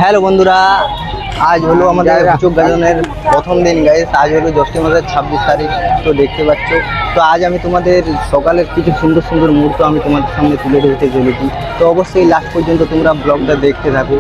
Hello বন্ধুরা, আজ হলো আমাদের চোখ গাজনের প্রথম দিন গাইস। আজ হলো জ্যৈষ্ঠ মাসের 26 তারিখ। তো দেখতে পাচ্ছ, তো আজ আমি তোমাদের সকালের কিছু সুন্দর সুন্দর মুহূর্ত আমি তোমাদের সামনে তুলে ধরতে চলেছি। তো অবশ্যই লাস্ট পর্যন্ত তোমরা ব্লগটা দেখতে থাকো।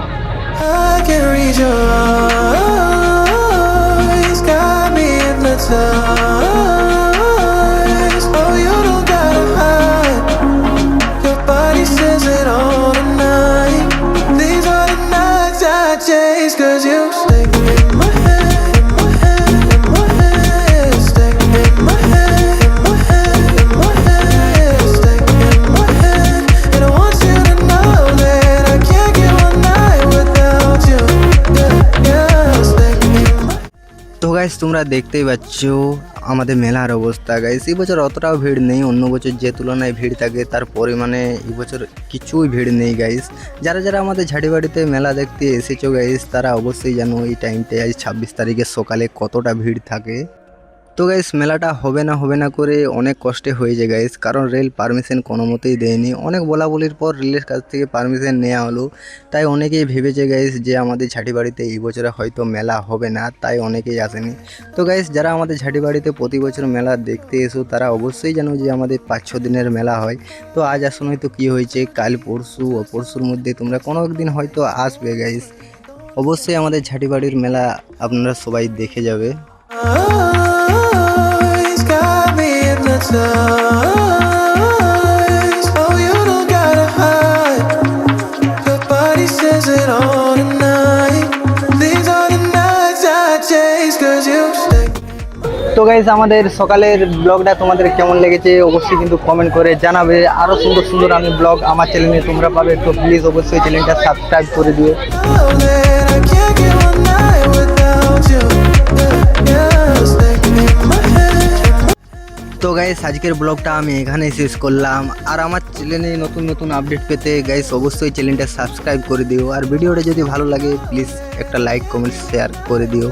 Cause you stay in my head, in my head, in my head. Stay in my head, in my head, in my head. Stay in my head. And I want you to know that I can't get one night without you. Yeah, yeah. Stay in my তো guys তোমরা দেখতেই পাচ্ছ আমাদের মেলার অবস্থা guys. এই বছর অতটাও ভিড় নেই, অন্য বছর যে তুলনায় ভিড় থাকে তার পরিমাণে এই বছর কিছুই ভিড় নেই গাইস। যারা যারা আমাদের ঝাড়িবাড়িতে মেলা দেখতে এসেছো গাইস, তারা অবশ্যই জানো এই টাইমটায় আজ 26 তারিখের সকালে কতটা ভিড় থাকে। তো গাইস মেলাটা হবে না করে অনেক কষ্টে হয়ে যায় গাইস, কারণ রেল পারমিশন কোনো মতেই দেয়নি। অনেক বলাবলির পর রেলের কাছ থেকে পারমিশন নেওয়া হলো, তাই অনেকেই ভেবেছে গাইস যে আমাদের ঝাঁটিবাড়িতে এই বছরে হয়তো মেলা হবে না, তাই অনেকেই আসেনি। তো গাইস যারা আমাদের ঝাঁটিবাড়িতে প্রতি বছর মেলা দেখতে এসো তারা অবশ্যই জানো যে আমাদের 5-6 দিনের মেলা হয়। তো আজ আসুন হয়তো কী হয়েছে, কাল পরশু ও পরশুর মধ্যে তোমরা কোনো একদিন হয়তো আসবে গাইস। অবশ্যই আমাদের ঝাঁটিবাড়ির মেলা আপনারা সবাই দেখে যাবে। eyes got me hypnotized. Oh, you don't gotta hide. Your body says it all tonight. These are the nights I chase. Cause you stay. তো গাইস আমাদের সকালের ব্লগটা তোমাদের কেমন লেগেছে অবশ্যই কিন্তু কমেন্ট করে জানাবে। আরও সুন্দর সুন্দর আমি ব্লগ আমার চ্যানেলে তোমরা পাবে, তো প্লিজ অবশ্যই চ্যানেলটা সাবস্ক্রাইব করে দিও। Know that I can't get one night without you. Yeah, yeah. Stay in my head. তো গাইস আজকের ব্লগটা আমি এখানেই শেষ করলাম। আর আমার চ্যানেলে নতুন নতুন আপডেট পেতে গাইস অবশ্যই চ্যানেলটা সাবস্ক্রাইব করে দিও। আর ভিডিওটা যদি ভালো লাগে প্লিজ একটা লাইক কমেন্ট শেয়ার করে দিও।